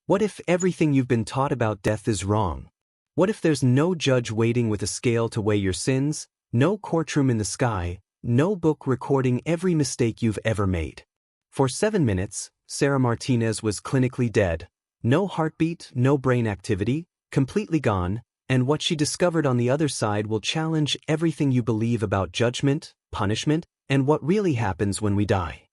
What if everything you've been taught about death is wrong? What if there's no judge waiting with a scale to weigh your sins, no courtroom in the sky, no book recording every mistake you've ever made? For 7 minutes, Sarah Martinez was clinically dead. No heartbeat, no brain activity, completely gone, and what she discovered on the other side will challenge everything you believe about judgment, punishment, and what really happens when we die.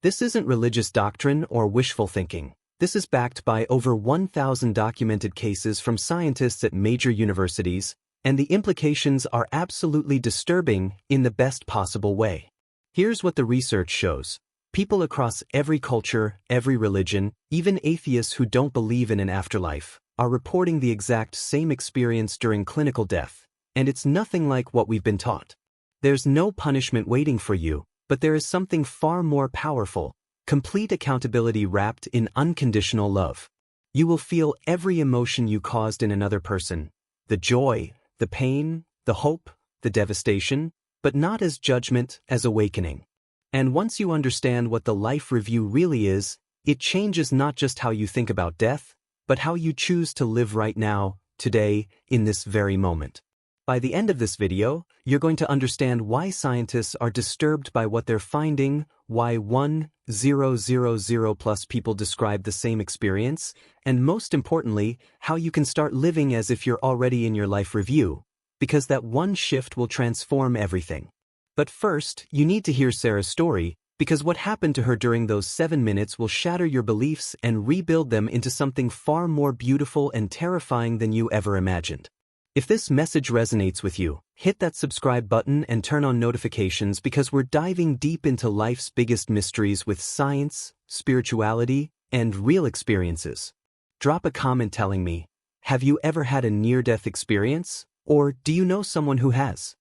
This isn't religious doctrine or wishful thinking. This is backed by over 1,000 documented cases from scientists at major universities, and the implications are absolutely disturbing in the best possible way. Here's what the research shows. People across every culture, every religion, even atheists who don't believe in an afterlife, are reporting the exact same experience during clinical death, and it's nothing like what we've been taught. There's no punishment waiting for you, but there is something far more powerful. Complete accountability wrapped in unconditional love. You will feel every emotion you caused in another person, the joy, the pain, the hope, the devastation, but not as judgment, as awakening. And once you understand what the life review really is, it changes not just how you think about death, but how you choose to live right now, today, in this very moment. By the end of this video, you're going to understand why scientists are disturbed by what they're finding, why 1,000+ people describe the same experience, and most importantly, how you can start living as if you're already in your life review, because that one shift will transform everything. But first, you need to hear Sarah's story, because what happened to her during those 7 minutes will shatter your beliefs and rebuild them into something far more beautiful and terrifying than you ever imagined. If this message resonates with you, hit that subscribe button and turn on notifications because we're diving deep into life's biggest mysteries with science, spirituality, and real experiences. Drop a comment telling me, have you ever had a near-death experience? Or do you know someone who has?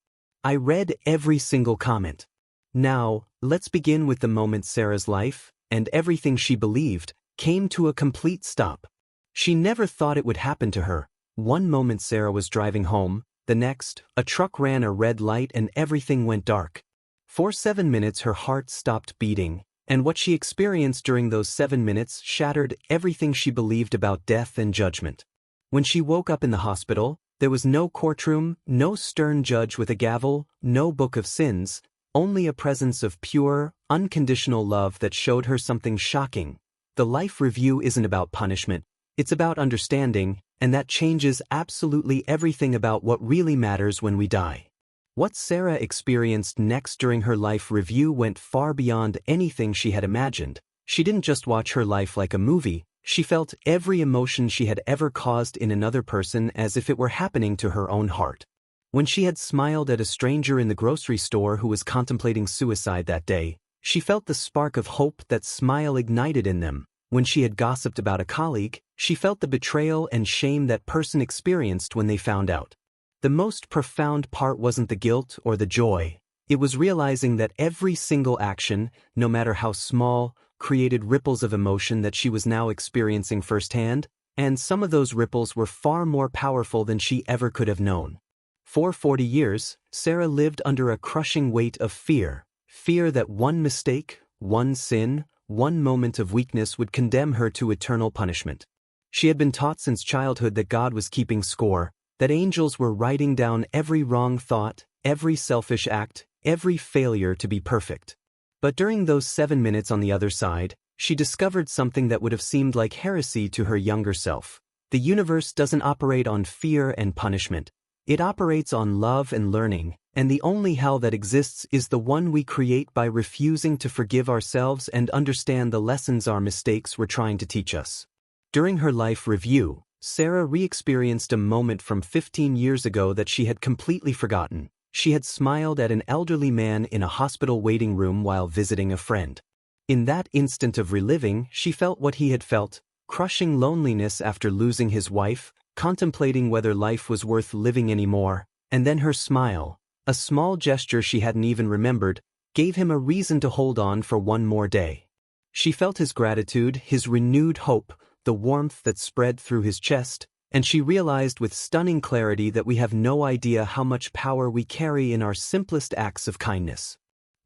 I read every single comment. Now, let's begin with the moment Sarah's life, and everything she believed, came to a complete stop. She never thought it would happen to her. One moment Sarah was driving home, the next, a truck ran a red light and everything went dark. For 7 minutes her heart stopped beating, and what she experienced during those 7 minutes shattered everything she believed about death and judgment. When she woke up in the hospital, there was no courtroom, no stern judge with a gavel, no book of sins, only a presence of pure, unconditional love that showed her something shocking. The life review isn't about punishment, it's about understanding, and that changes absolutely everything about what really matters when we die. What Sarah experienced next during her life review went far beyond anything she had imagined. She didn't just watch her life like a movie, she felt every emotion she had ever caused in another person as if it were happening to her own heart. When she had smiled at a stranger in the grocery store who was contemplating suicide that day, she felt the spark of hope that smile ignited in them. When she had gossiped about a colleague, she felt the betrayal and shame that person experienced when they found out. The most profound part wasn't the guilt or the joy. It was realizing that every single action, no matter how small, created ripples of emotion that she was now experiencing firsthand, and some of those ripples were far more powerful than she ever could have known. For 40 years, Sarah lived under a crushing weight of fear. Fear that one mistake, one sin, one moment of weakness would condemn her to eternal punishment. She had been taught since childhood that God was keeping score, that angels were writing down every wrong thought, every selfish act, every failure to be perfect. But during those 7 minutes on the other side, she discovered something that would have seemed like heresy to her younger self. The universe doesn't operate on fear and punishment. It operates on love and learning, and the only hell that exists is the one we create by refusing to forgive ourselves and understand the lessons our mistakes were trying to teach us. During her life review, Sarah re-experienced a moment from 15 years ago that she had completely forgotten. She had smiled at an elderly man in a hospital waiting room while visiting a friend. In that instant of reliving, she felt what he had felt, crushing loneliness after losing his wife, contemplating whether life was worth living anymore, and then her smile, a small gesture she hadn't even remembered, gave him a reason to hold on for one more day. She felt his gratitude, his renewed hope, the warmth that spread through his chest, and she realized with stunning clarity that we have no idea how much power we carry in our simplest acts of kindness.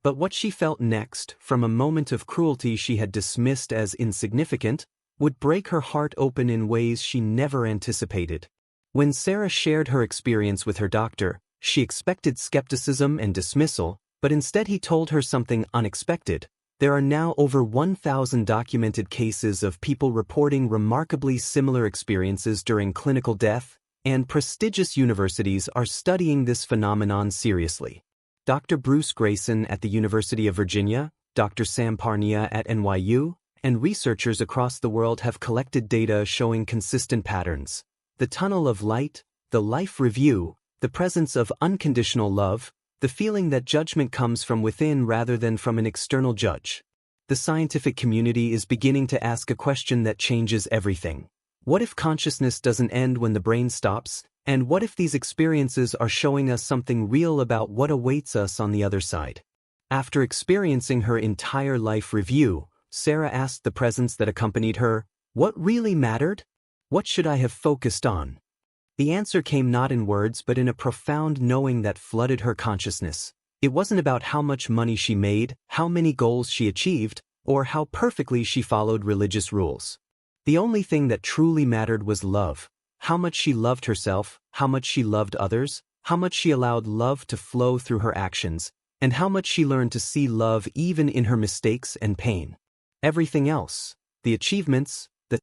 But what she felt next, from a moment of cruelty she had dismissed as insignificant, would break her heart open in ways she never anticipated. When Sarah shared her experience with her doctor, she expected skepticism and dismissal, but instead he told her something unexpected. There are now over 1,000 documented cases of people reporting remarkably similar experiences during clinical death, and prestigious universities are studying this phenomenon seriously. Dr. Bruce Grayson at the University of Virginia, Dr. Sam Parnia at NYU, and researchers across the world have collected data showing consistent patterns. The tunnel of light, the life review, the presence of unconditional love, the feeling that judgment comes from within rather than from an external judge. The scientific community is beginning to ask a question that changes everything. What if consciousness doesn't end when the brain stops? And what if these experiences are showing us something real about what awaits us on the other side? After experiencing her entire life review, Sarah asked the presence that accompanied her, "What really mattered? What should I have focused on?" The answer came not in words but in a profound knowing that flooded her consciousness. It wasn't about how much money she made, how many goals she achieved, or how perfectly she followed religious rules. The only thing that truly mattered was love. How much she loved herself, how much she loved others, how much she allowed love to flow through her actions, and how much she learned to see love even in her mistakes and pain. Everything else, the achievements, the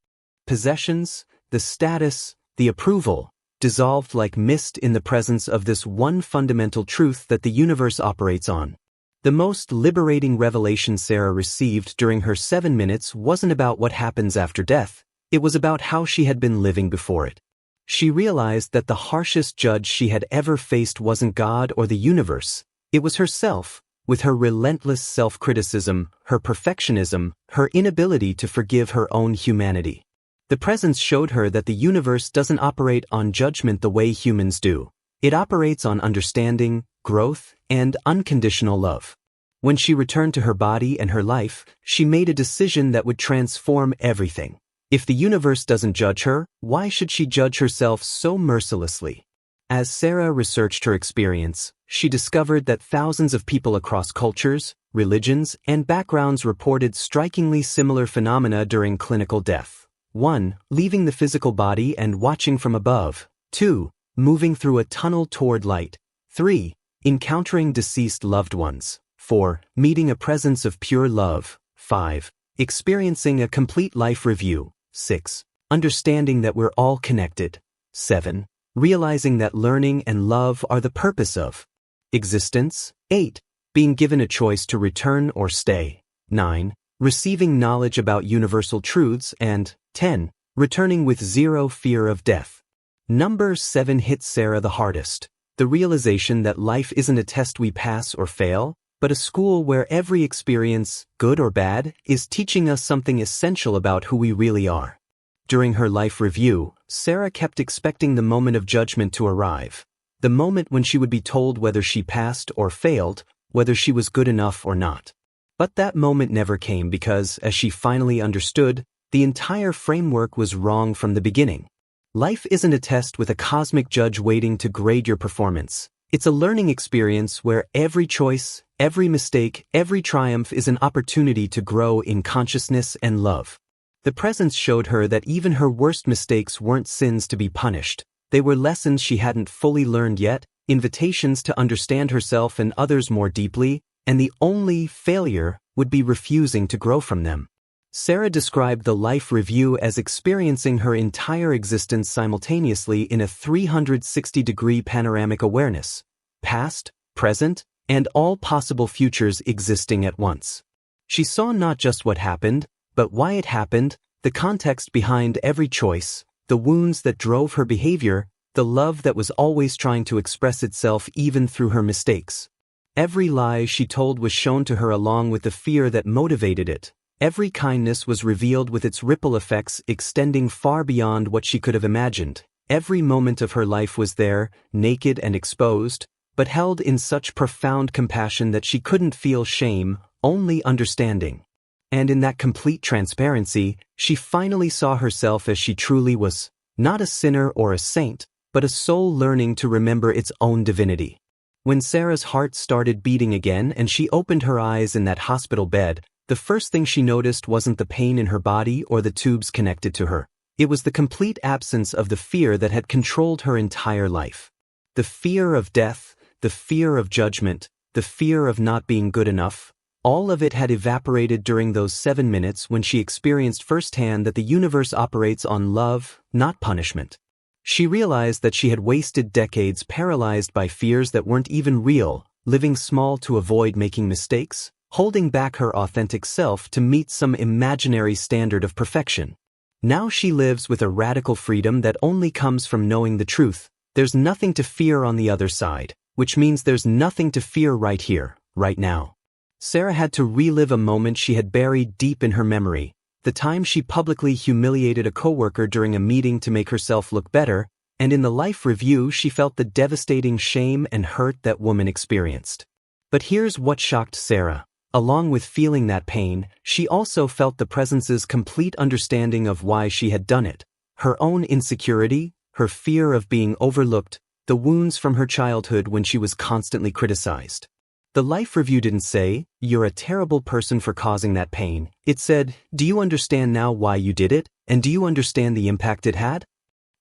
possessions, the status, the approval, dissolved like mist in the presence of this one fundamental truth that the universe operates on. The most liberating revelation Sarah received during her 7 minutes wasn't about what happens after death, it was about how she had been living before it. She realized that the harshest judge she had ever faced wasn't God or the universe, it was herself, with her relentless self-criticism, her perfectionism, her inability to forgive her own humanity. The presence showed her that the universe doesn't operate on judgment the way humans do. It operates on understanding, growth, and unconditional love. When she returned to her body and her life, she made a decision that would transform everything. If the universe doesn't judge her, why should she judge herself so mercilessly? As Sarah researched her experience, she discovered that thousands of people across cultures, religions, and backgrounds reported strikingly similar phenomena during clinical death. 1. Leaving the physical body and watching from above. 2. Moving through a tunnel toward light. 3. Encountering deceased loved ones. 4. Meeting a presence of pure love. 5. Experiencing a complete life review. 6. Understanding that we're all connected. 7. Realizing that learning and love are the purpose of existence. 8. Being given a choice to return or stay. 9. Receiving knowledge about universal truths, and 10. Returning with zero fear of death. Number 7 hit Sarah the hardest. The realization that life isn't a test we pass or fail, but a school where every experience, good or bad, is teaching us something essential about who we really are. During her life review, Sarah kept expecting the moment of judgment to arrive. The moment when she would be told whether she passed or failed, whether she was good enough or not. But that moment never came because, as she finally understood, the entire framework was wrong from the beginning. Life isn't a test with a cosmic judge waiting to grade your performance. It's a learning experience where every choice, every mistake, every triumph is an opportunity to grow in consciousness and love. The presence showed her that even her worst mistakes weren't sins to be punished. They were lessons she hadn't fully learned yet, invitations to understand herself and others more deeply, and the only failure would be refusing to grow from them. Sarah described the life review as experiencing her entire existence simultaneously in a 360-degree panoramic awareness, past, present, and all possible futures existing at once. She saw not just what happened, but why it happened, the context behind every choice, the wounds that drove her behavior, the love that was always trying to express itself even through her mistakes. Every lie she told was shown to her along with the fear that motivated it. Every kindness was revealed with its ripple effects extending far beyond what she could have imagined. Every moment of her life was there, naked and exposed, but held in such profound compassion that she couldn't feel shame, only understanding. And in that complete transparency, she finally saw herself as she truly was, not a sinner or a saint, but a soul learning to remember its own divinity. When Sarah's heart started beating again and she opened her eyes in that hospital bed, The first thing she noticed wasn't the pain in her body or the tubes connected to her. It was the complete absence of the fear that had controlled her entire life. The fear of death, the fear of judgment, the fear of not being good enough, all of it had evaporated during those 7 minutes when she experienced firsthand that the universe operates on love, not punishment. She realized that she had wasted decades paralyzed by fears that weren't even real, living small to avoid making mistakes, holding back her authentic self to meet some imaginary standard of perfection. Now she lives with a radical freedom that only comes from knowing the truth. There's nothing to fear on the other side, which means there's nothing to fear right here, right now. Sarah had to relive a moment she had buried deep in her memory, the time she publicly humiliated a coworker during a meeting to make herself look better, and in the life review she felt the devastating shame and hurt that woman experienced. But here's what shocked Sarah. Along with feeling that pain, she also felt the presence's complete understanding of why she had done it. Her own insecurity, her fear of being overlooked, the wounds from her childhood when she was constantly criticized. The life review didn't say, "You're a terrible person for causing that pain." It said, "Do you understand now why you did it, and do you understand the impact it had?"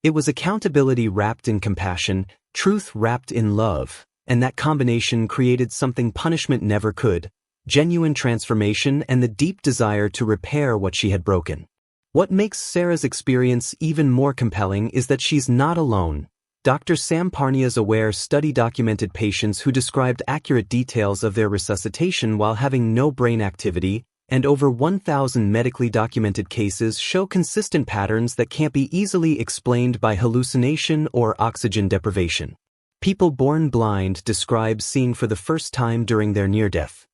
It was accountability wrapped in compassion, truth wrapped in love, and that combination created something punishment never could: genuine transformation and the deep desire to repair what she had broken. What makes Sarah's experience even more compelling is that she's not alone. Dr. Sam Parnia's AWARE study documented patients who described accurate details of their resuscitation while having no brain activity, and over 1,000 medically documented cases show consistent patterns that can't be easily explained by hallucination or oxygen deprivation. People born blind describe seeing for the first time during their near-death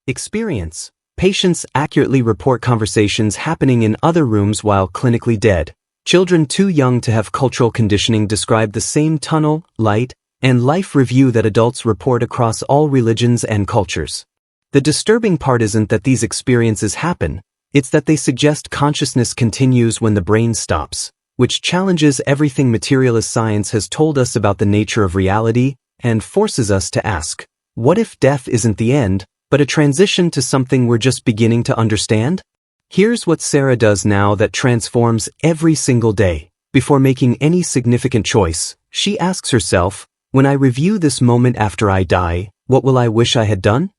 experience. Patients accurately report conversations happening in other rooms while clinically dead. Children too young to have cultural conditioning describe the same tunnel, light, and life review that adults report across all religions and cultures. The disturbing part isn't that these experiences happen, it's that they suggest consciousness continues when the brain stops, which challenges everything materialist science has told us about the nature of reality and forces us to ask, what if death isn't the end, but a transition to something we're just beginning to understand? Here's what Sarah does now that transforms every single day. Before making any significant choice, she asks herself, when I review this moment after I die, what will I wish I had done?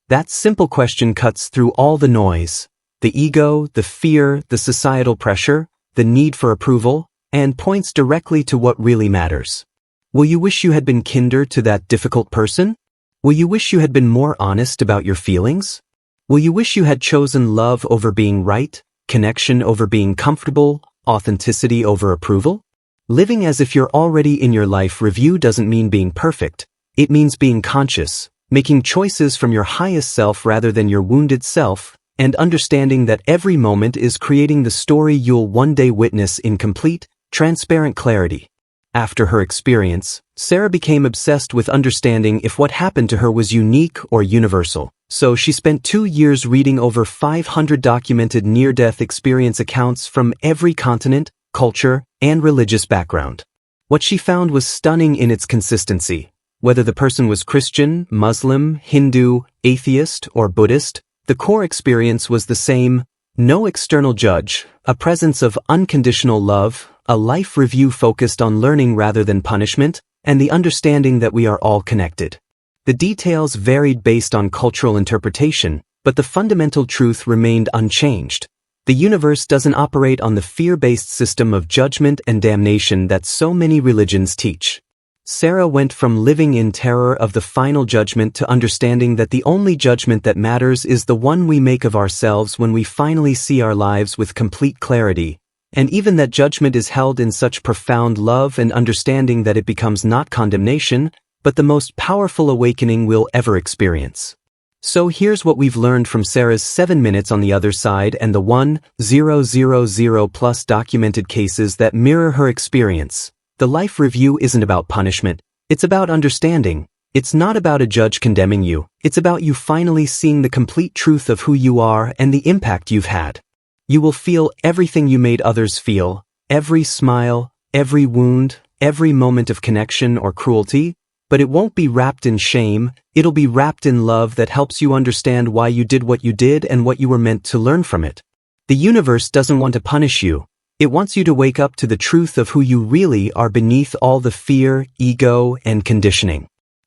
That simple question cuts through all the noise, the ego, the fear, the societal pressure, the need for approval, and points directly to what really matters. Will you wish you had been kinder to that difficult person? Will you wish you had been more honest about your feelings? Will you wish you had chosen love over being right, connection over being comfortable, authenticity over approval? Living as if you're already in your life review doesn't mean being perfect. It means being conscious, making choices from your highest self rather than your wounded self, and understanding that every moment is creating the story you'll one day witness in complete, transparent clarity. After her experience, Sarah became obsessed with understanding if what happened to her was unique or universal. So she spent 2 years reading over 500 documented near-death experience accounts from every continent, culture, and religious background. What she found was stunning in its consistency. Whether the person was Christian, Muslim, Hindu, atheist, or Buddhist, the core experience was the same: no external judge, a presence of unconditional love, a life review focused on learning rather than punishment, and the understanding that we are all connected. The details varied based on cultural interpretation, but the fundamental truth remained unchanged. The universe doesn't operate on the fear-based system of judgment and damnation that so many religions teach. Sarah went from living in terror of the final judgment to understanding that the only judgment that matters is the one we make of ourselves when we finally see our lives with complete clarity, and even that judgment is held in such profound love and understanding that it becomes not condemnation, but the most powerful awakening we'll ever experience. So here's what we've learned from Sarah's 7 minutes on the other side and the 1,000 plus documented cases that mirror her experience. The life review isn't about punishment, it's about understanding. It's not about a judge condemning you, it's about you finally seeing the complete truth of who you are and the impact you've had. You will feel everything you made others feel, every smile, every wound, every moment of connection or cruelty, but it won't be wrapped in shame, it'll be wrapped in love that helps you understand why you did what you did and what you were meant to learn from it. The universe doesn't want to punish you. It wants you to wake up to the truth of who you really are beneath all the fear, ego, and conditioning.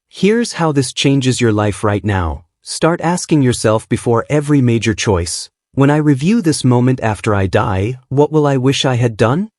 Here's how this changes your life right now. Start asking yourself before every major choice, when I review this moment after I die, what will I wish I had done?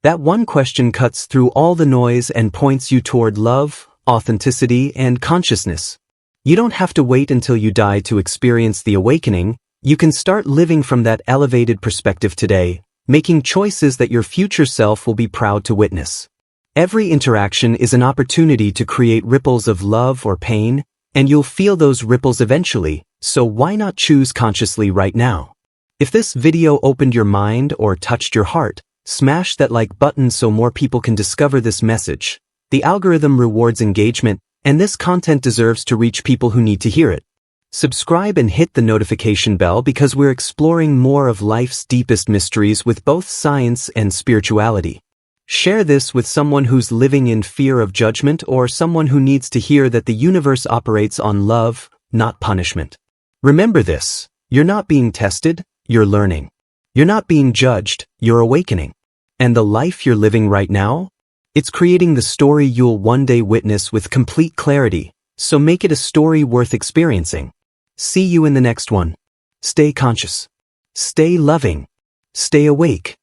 That one question cuts through all the noise and points you toward love, authenticity, and consciousness. You don't have to wait until you die to experience the awakening. You can start living from that elevated perspective today, making choices that your future self will be proud to witness. Every interaction is an opportunity to create ripples of love or pain, and you'll feel those ripples eventually, so why not choose consciously right now? If this video opened your mind or touched your heart, smash that like button so more people can discover this message. The algorithm rewards engagement, and this content deserves to reach people who need to hear it. Subscribe and hit the notification bell because we're exploring more of life's deepest mysteries with both science and spirituality. Share this with someone who's living in fear of judgment or someone who needs to hear that the universe operates on love, not punishment. Remember this, you're not being tested, you're learning. You're not being judged, you're awakening. And the life you're living right now? It's creating the story you'll one day witness with complete clarity, so make it a story worth experiencing. See you in the next one. Stay conscious. Stay loving. Stay awake.